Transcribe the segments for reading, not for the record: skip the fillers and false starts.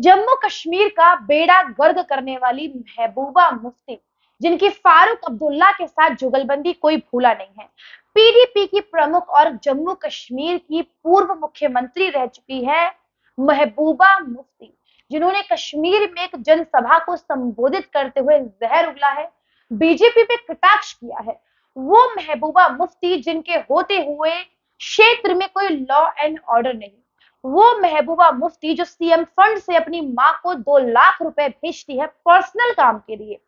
जम्मू कश्मीर का बेड़ा गर्क करने वाली महबूबा मुफ्ती, जिनकी फारूक अब्दुल्ला के साथ जुगलबंदी कोई भूला नहीं है। पीडीपी की प्रमुख और जम्मू कश्मीर की पूर्व मुख्यमंत्री रह चुकी है महबूबा मुफ्ती, जिन्होंने कश्मीर में एक जनसभा को संबोधित करते हुए जहर उगला है, बीजेपी पे कटाक्ष किया है। वो महबूबा मुफ्ती जिनके होते हुए क्षेत्र में कोई लॉ एंड ऑर्डर नहीं, वो महबूबा मुफ्ती जो सीएम फंड से अपनी माँ को 2 लाख रुपए भेजती है पर्सनल काम के लिए,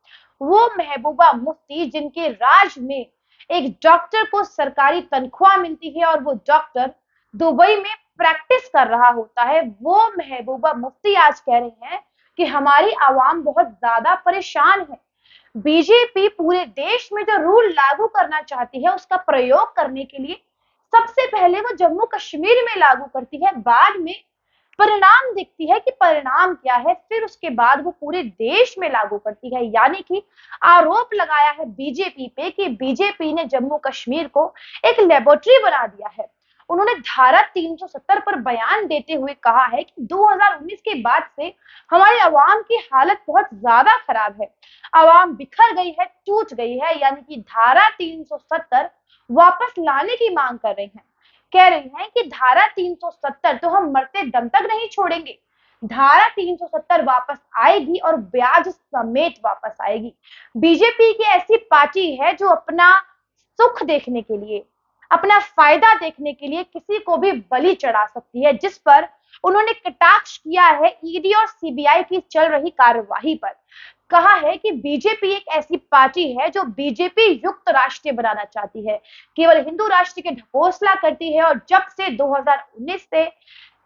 वो महबूबा मुफ्ती जिनके राज में एक डॉक्टर को सरकारी तनख्वाह मिलती है और वो डॉक्टर दुबई में प्रैक्टिस कर रहा होता है, वो महबूबा मुफ्ती आज कह रही हैं कि हमारी आवाम बहुत ज्यादा परेशान है। बीजेपी पूरे देश में जो रूल लागू करना चाहती है उसका प्रयोग करने के लिए सबसे पहले वो जम्मू कश्मीर में लागू करती है, बाद में परिणाम देखती है कि परिणाम क्या है, फिर उसके बाद वो पूरे देश में लागू करती है। यानी कि आरोप लगाया है बीजेपी पे कि बीजेपी ने जम्मू कश्मीर को एक लेबोरेटरी बना दिया है। उन्होंने धारा 370 पर बयान देते हुए कहा है कि 2019 के बाद से हमारी आवाम की हालत बहुत ज्यादा खराब है, आवाम बिखर गई है, टूट गई है। यानी कि धारा 370 वापस लाने की मांग कर रही हैं। कह रही हैं कि धारा 370 तो हम मरते दम तक नहीं छोड़ेंगे, धारा 370 वापस आएगी और ब्याज समेत वापस आएगी। बीजेपी की ऐसी पार्टी है जो अपना सुख देखने के लिए, अपना फायदा देखने के लिए किसी को भी बलि चढ़ा सकती है, जिस पर उन्होंने कटाक्ष किया है ईडी और सीबीआई की चल रही कार्यवाही पर। कहा है कि बीजेपी एक ऐसी पार्टी है जो बीजेपी युक्त राष्ट्र बनाना चाहती है, केवल हिंदू राष्ट्र के ढकोसला करती है। और जब से 2019 से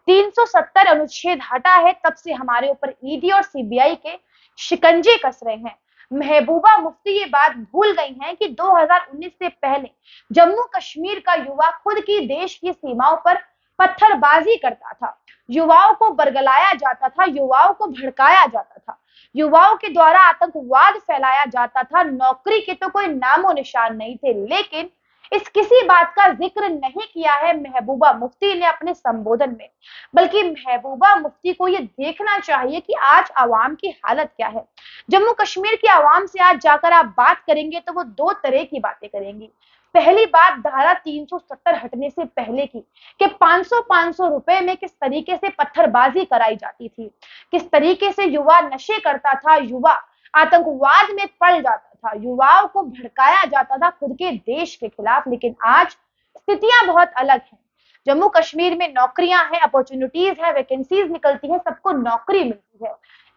370 अनुच्छेद हटा है, तब से हमारे ऊपर ईडी और सीबीआई के शिकंजे कस रहे हैं। महबूबा मुफ्ती ये बात भूल गई हैं कि 2019 से पहले जम्मू कश्मीर का युवा खुद की देश की सीमाओं पर पत्थरबाजी करता था, युवाओं को बरगलाया जाता था, युवाओं को भड़काया जाता था, युवाओं के द्वारा आतंकवाद फैलाया जाता था, नौकरी के तो कोई नामो निशान नहीं थे। लेकिन इस किसी बात का जिक्र नहीं किया है महबूबा मुफ्ती ने अपने संबोधन में, बल्कि महबूबा मुफ्ती को ये देखना चाहिए कि आज आवाम की हालत क्या है। जम्मू कश्मीर की आवाम से आज जाकर आप बात करेंगे तो वो दो तरह की बातें करेंगी। पहली बात धारा 370 हटने से पहले की कि 500 रुपए में किस तरीके से पत्थरबाजी कराई जाती थी, किस तरीके से युवा नशे करता था, युवा आतंकवाद में पड़ जाता था, युवाओं को भड़काया जाता था खुद के देश के खिलाफ। लेकिन आज स्थितियां बहुत अलग हैं। जम्मू कश्मीर में नौकरियां हैं, अपॉर्चुनिटीज है, वैकेंसीज निकलती है, सबको नौकरी मिलती है,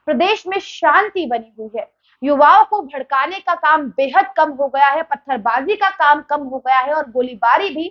प्रदेश में शांति बनी हुई है, युवाओं को भड़काने का काम बेहद कम हो गया है, पत्थरबाजी का काम कम हो गया है और गोलीबारी भी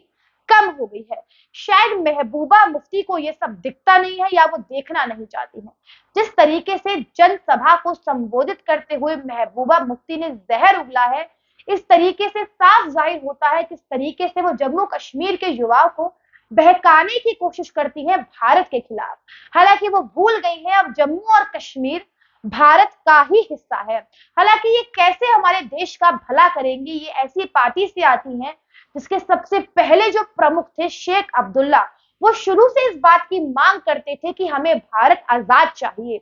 कम हो गई है। शायद महबूबा मुफ्ती को यह सब दिखता नहीं है या वो देखना नहीं चाहती है। जिस तरीके से जनसभा को संबोधित करते हुए महबूबा मुफ्ती ने जहर उगला है, इस तरीके से साफ जाहिर होता है किस तरीके से वो जम्मू कश्मीर के युवाओं को बहकाने की कोशिश करती है भारत के खिलाफ। हालांकि वो भूल गई है अब जम्मू और कश्मीर भारत का ही हिस्सा है। हालांकि ये कैसे हमारे देश का भला करेंगी, ये ऐसी पार्टी से आती हैं जिसके सबसे पहले जो प्रमुख थे शेख अब्दुल्ला, वो शुरू से इस बात की मांग करते थे कि हमें भारत आजाद चाहिए।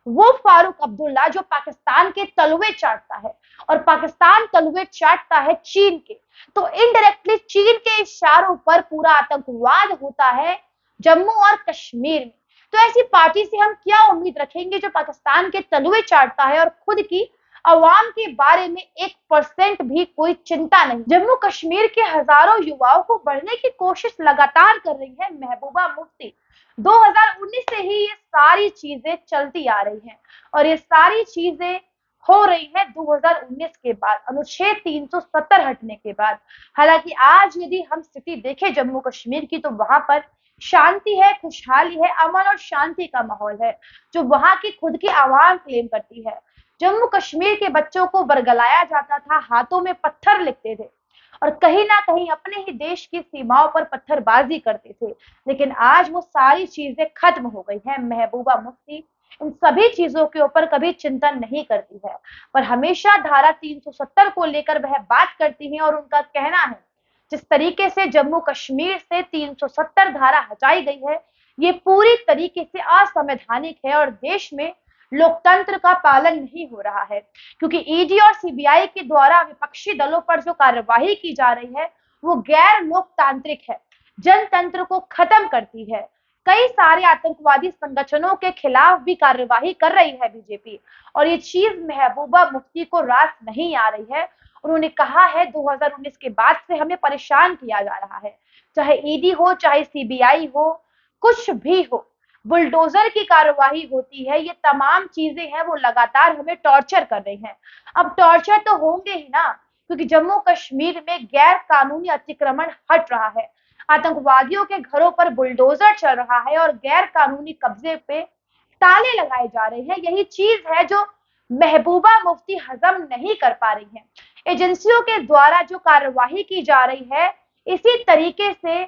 वो फारूक अब्दुल्ला जो पाकिस्तान के तलवे चाटता है और पाकिस्तान तलवे चाटता है चीन के, तो इनडायरेक्टली चीन के इशारों पर पूरा आतंकवाद होता है जम्मू और कश्मीर में। तो ऐसी पार्टी से हम क्या उम्मीद रखेंगे जो पाकिस्तान के तलवे चाटता है और खुद की अवाम के बारे में 1% भी कोई चिंता नहीं। जम्मू कश्मीर के हजारों युवाओं को बढ़ने की कोशिश लगातार कर रही है महबूबा मुफ्ती। 2019 से ही ये सारी चीजें चलती आ रही हैं और ये सारी चीजें हो रही है 2019 के बाद, अनुच्छेद 370 हटने के बाद। हालांकि आज यदि हम स्थिति देखें जम्मू कश्मीर की, तो वहां पर शांति है, खुशहाली है, अमन और शांति का माहौल है जो वहां की खुद की आवाम क्लेम करती है। जम्मू कश्मीर के बच्चों को बरगलाया जाता था, हाथों में पत्थर लिखते थे और कहीं ना कहीं अपने ही देश की सीमाओं पर पत्थरबाजी करते थे। लेकिन आज वो सारी चीजें खत्म हो गई हैं। महबूबा मुफ्ती इन सभी चीजों के ऊपर कभी चिंतन नहीं करती है, पर हमेशा धारा 370 को लेकर वह बात करती है और उनका कहना है जिस तरीके से जम्मू कश्मीर से 370 धारा हटाई गई है, ये पूरी तरीके से असंवैधानिक है और देश में लोकतंत्र का पालन नहीं हो रहा है, क्योंकि ईडी और सीबीआई के द्वारा विपक्षी दलों पर जो कार्यवाही की जा रही है वो गैर लोकतांत्रिक है, जनतंत्र को खत्म करती है। कई सारे आतंकवादी संगठनों के खिलाफ भी कार्यवाही कर रही है बीजेपी, और ये चीज महबूबा मुफ्ती को रास नहीं आ रही है। उन्होंने कहा है 2019 के बाद से हमें परेशान किया जा रहा है, चाहे ईडी हो चाहे सीबीआई हो, कुछ भी हो, बुलडोजर की कार्यवाही होती है, ये तमाम चीजें हैं वो लगातार हमें टॉर्चर कर रही हैं। अब टॉर्चर तो होंगे ही ना, क्योंकि जम्मू कश्मीर में गैर कानूनी अतिक्रमण हट रहा है, आतंकवादियों के घरों पर बुलडोजर चल रहा है और गैर कानूनी कब्जे पे ताले लगाए जा रहे हैं। यही चीज है जो महबूबा मुफ्ती हजम नहीं कर पा रही है। एजेंसियों के द्वारा जो कार्यवाही की जा रही है, इसी तरीके से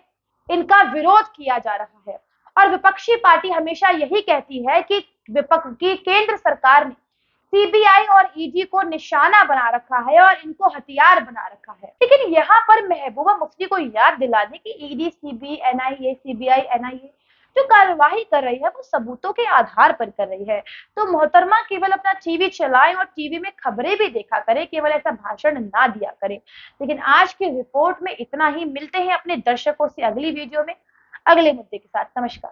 इनका विरोध किया जा रहा है, और विपक्षी पार्टी हमेशा यही कहती है कि विपक्ष की केंद्र सरकार ने सीबीआई और ईडी को निशाना बना रखा है और इनको हथियार बना रखा है। लेकिन यहाँ पर महबूबा मुफ्ती को याद दिला दे कि ईडी, एनआईए, सीबीआई, एनआईए जो कार्यवाही कर रही है वो सबूतों के आधार पर कर रही है। तो मोहतरमा केवल अपना टीवी चलाएं और टीवी में खबरें भी देखा करें, केवल ऐसा भाषण ना दिया करें। लेकिन आज की रिपोर्ट में इतना ही। मिलते हैं अपने दर्शकों से अगली वीडियो में अगले मुद्दे के साथ। नमस्कार।